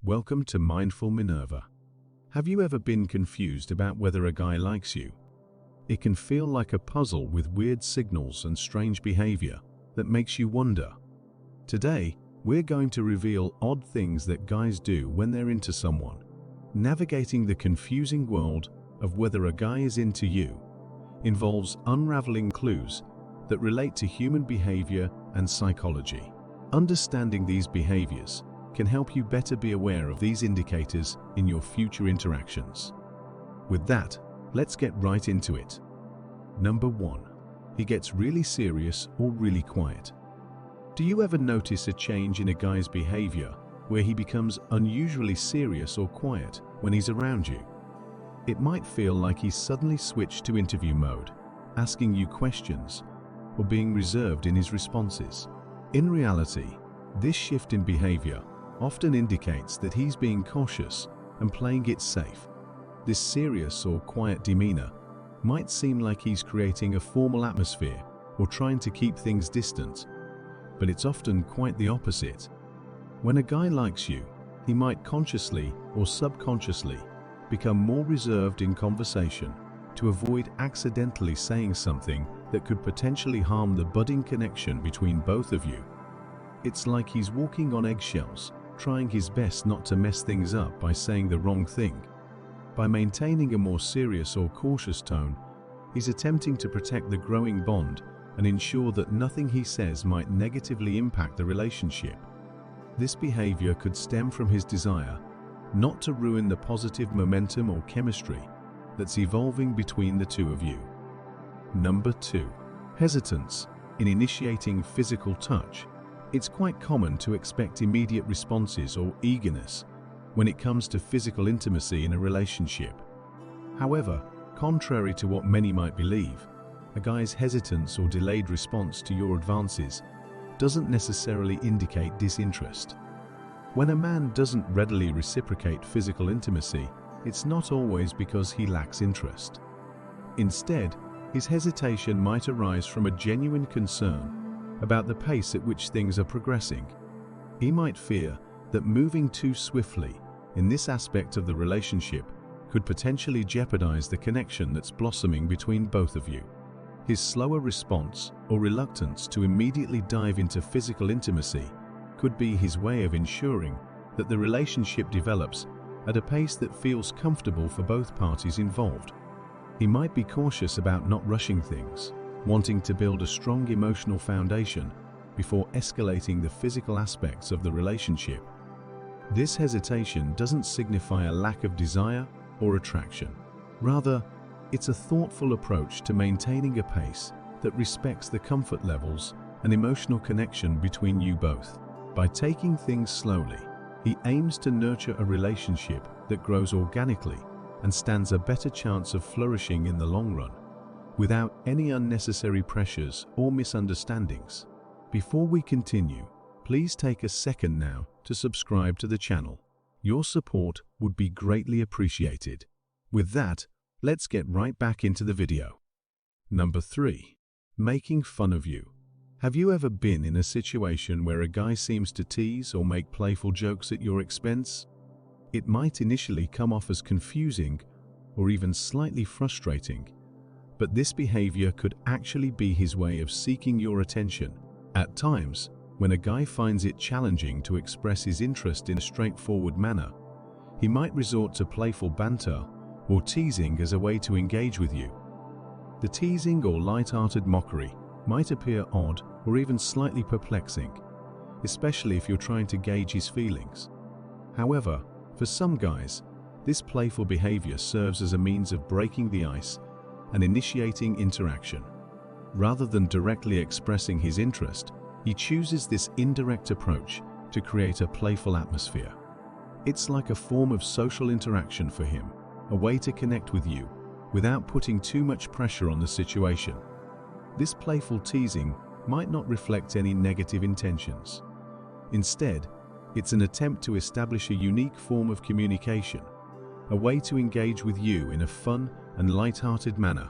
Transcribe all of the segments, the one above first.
Welcome to Mindful Minerva. Have you ever been confused about whether a guy likes you? It can feel like a puzzle with weird signals and strange behavior that makes you wonder. Today, we're going to reveal odd things that guys do when they're into someone, navigating the confusing world of whether a guy is into you. Involves unraveling clues that relate to human behavior and psychology. Understanding these behaviors can help you better be aware of these indicators in your future interactions. With that, let's get right into it. Number 1. He gets really serious or really quiet. Do you ever notice a change in a guy's behavior where he becomes unusually serious or quiet when he's around you? It might feel like he's suddenly switched to interview mode, asking you questions, or being reserved in his responses. In reality, this shift in behavior often indicates that he's being cautious and playing it safe. This serious or quiet demeanor might seem like he's creating a formal atmosphere or trying to keep things distant, but it's often quite the opposite. When a guy likes you, he might consciously or subconsciously become more reserved in conversation to avoid accidentally saying something that could potentially harm the budding connection between both of you. It's like he's walking on eggshells, trying his best not to mess things up by saying the wrong thing. By maintaining a more serious or cautious tone, he's attempting to protect the growing bond and ensure that nothing he says might negatively impact the relationship. This behavior could stem from his desire not to ruin the positive momentum or chemistry that's evolving between the two of you. Number 2. Hesitance in initiating physical touch. It's quite common to expect immediate responses or eagerness when it comes to physical intimacy in a relationship. However, contrary to what many might believe, a guy's hesitance or delayed response to your advances doesn't necessarily indicate disinterest. When a man doesn't readily reciprocate physical intimacy, it's not always because he lacks interest. Instead, his hesitation might arise from a genuine concern about the pace at which things are progressing. He might fear that moving too swiftly in this aspect of the relationship could potentially jeopardize the connection that's blossoming between both of you. His slower response or reluctance to immediately dive into physical intimacy could be his way of ensuring that the relationship develops at a pace that feels comfortable for both parties involved. He might be cautious about not rushing things, wanting to build a strong emotional foundation before escalating the physical aspects of the relationship. This hesitation doesn't signify a lack of desire or attraction. Rather, it's a thoughtful approach to maintaining a pace that respects the comfort levels and emotional connection between you both. By taking things slowly, he aims to nurture a relationship that grows organically and stands a better chance of flourishing in the long run, without any unnecessary pressures or misunderstandings. Before we continue, please take a second now to subscribe to the channel. Your support would be greatly appreciated. With that, let's get right back into the video. Number 3. Making fun of you. Have you ever been in a situation where a guy seems to tease or make playful jokes at your expense? It might initially come off as confusing or even slightly frustrating, but this behavior could actually be his way of seeking your attention. At times, when a guy finds it challenging to express his interest in a straightforward manner, he might resort to playful banter or teasing as a way to engage with you. The teasing or light-hearted mockery might appear odd or even slightly perplexing, especially if you're trying to gauge his feelings. However, for some guys, this playful behavior serves as a means of breaking the ice and initiating interaction. Rather than directly expressing his interest, he chooses this indirect approach to create a playful atmosphere. It's like a form of social interaction for him, a way to connect with you without putting too much pressure on the situation. This playful teasing might not reflect any negative intentions. Instead, it's an attempt to establish a unique form of communication, a way to engage with you in a fun and light-hearted manner.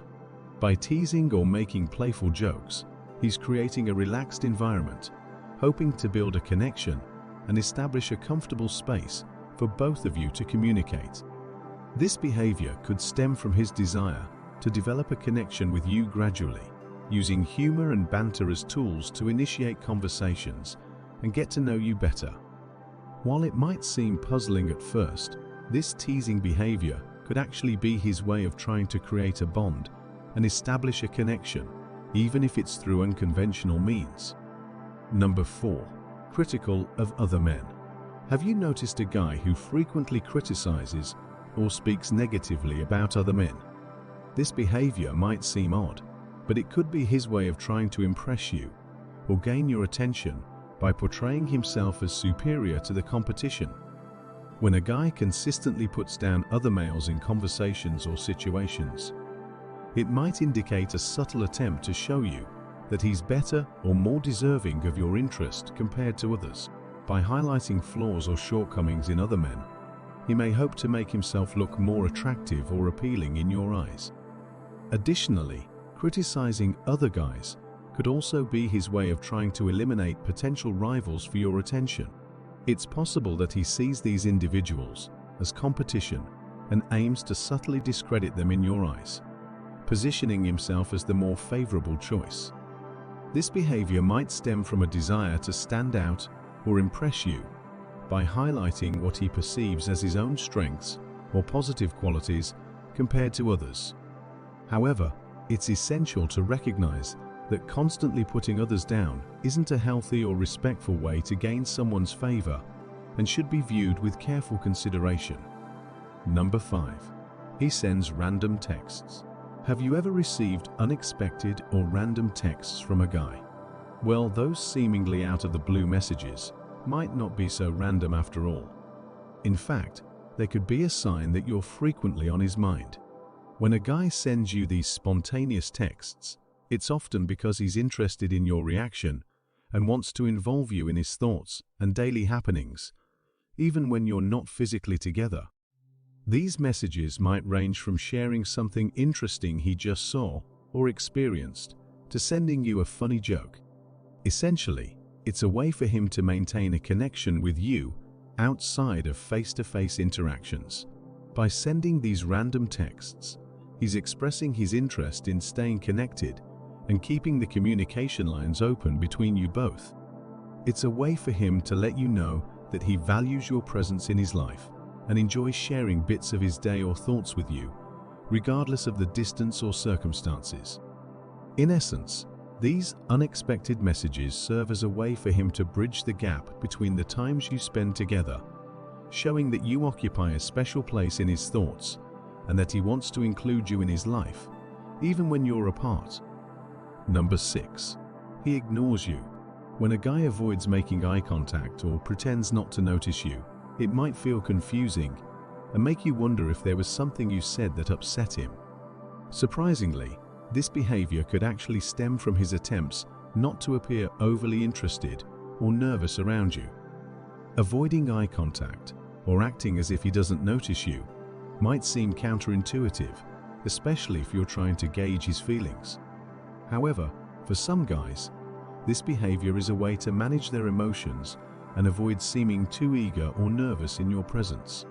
By teasing or making playful jokes, he's creating a relaxed environment, hoping to build a connection and establish a comfortable space for both of you to communicate. This behavior could stem from his desire to develop a connection with you gradually, using humor and banter as tools to initiate conversations and get to know you better. While it might seem puzzling at first, this teasing behavior could actually be his way of trying to create a bond and establish a connection, even if it's through unconventional means. Number 4. Critical of other men. Have you noticed a guy who frequently criticizes or speaks negatively about other men? This behavior might seem odd, but it could be his way of trying to impress you or gain your attention by portraying himself as superior to the competition. When a guy consistently puts down other males in conversations or situations, it might indicate a subtle attempt to show you that he's better or more deserving of your interest compared to others. By highlighting flaws or shortcomings in other men, he may hope to make himself look more attractive or appealing in your eyes. Additionally, criticizing other guys could also be his way of trying to eliminate potential rivals for your attention. It's possible that he sees these individuals as competition and aims to subtly discredit them in your eyes, positioning himself as the more favorable choice. This behavior might stem from a desire to stand out or impress you by highlighting what he perceives as his own strengths or positive qualities compared to others. However, it's essential to recognize that constantly putting others down isn't a healthy or respectful way to gain someone's favor and should be viewed with careful consideration. Number 5. He sends random texts. Have you ever received unexpected or random texts from a guy? Well, those seemingly out of the blue messages might not be so random after all. In fact, they could be a sign that you're frequently on his mind. When a guy sends you these spontaneous texts, it's often because he's interested in your reaction and wants to involve you in his thoughts and daily happenings, even when you're not physically together. These messages might range from sharing something interesting he just saw or experienced to sending you a funny joke. Essentially, it's a way for him to maintain a connection with you outside of face-to-face interactions. By sending these random texts, he's expressing his interest in staying connected and keeping the communication lines open between you both. It's a way for him to let you know that he values your presence in his life and enjoys sharing bits of his day or thoughts with you, regardless of the distance or circumstances. In essence, these unexpected messages serve as a way for him to bridge the gap between the times you spend together, showing that you occupy a special place in his thoughts and that he wants to include you in his life, even when you're apart. Number 6. He ignores you. When a guy avoids making eye contact or pretends not to notice you, it might feel confusing and make you wonder if there was something you said that upset him. Surprisingly, this behavior could actually stem from his attempts not to appear overly interested or nervous around you. Avoiding eye contact or acting as if he doesn't notice you might seem counterintuitive, especially if you're trying to gauge his feelings. However, for some guys, this behavior is a way to manage their emotions and avoid seeming too eager or nervous in your presence.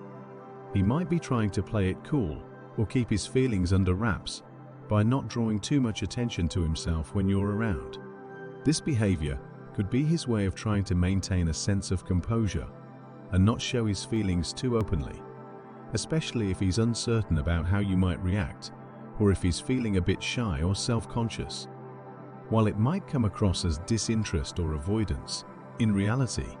He might be trying to play it cool or keep his feelings under wraps by not drawing too much attention to himself when you're around. This behavior could be his way of trying to maintain a sense of composure and not show his feelings too openly, especially if he's uncertain about how you might react or if he's feeling a bit shy or self-conscious. While it might come across as disinterest or avoidance, in reality,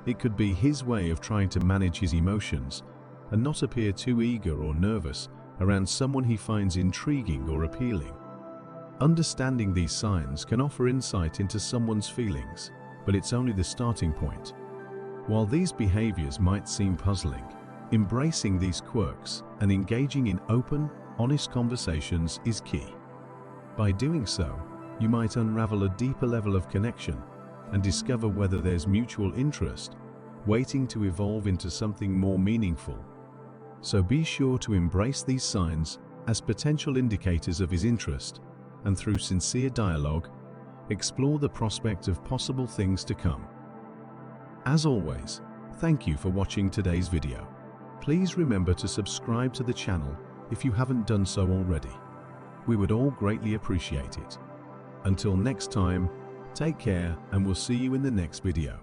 it could be his way of trying to manage his emotions and not appear too eager or nervous around someone he finds intriguing or appealing. Understanding these signs can offer insight into someone's feelings, but it's only the starting point. While these behaviors might seem puzzling, embracing these quirks and engaging in open, honest conversations is key. By doing so, you might unravel a deeper level of connection and discover whether there's mutual interest waiting to evolve into something more meaningful. So be sure to embrace these signs as potential indicators of his interest, and through sincere dialogue, explore the prospect of possible things to come. As always, Thank you for watching today's video. Please remember to subscribe to the channel if you haven't done so already. We would all greatly appreciate it. Until next time, take care and we'll see you in the next video.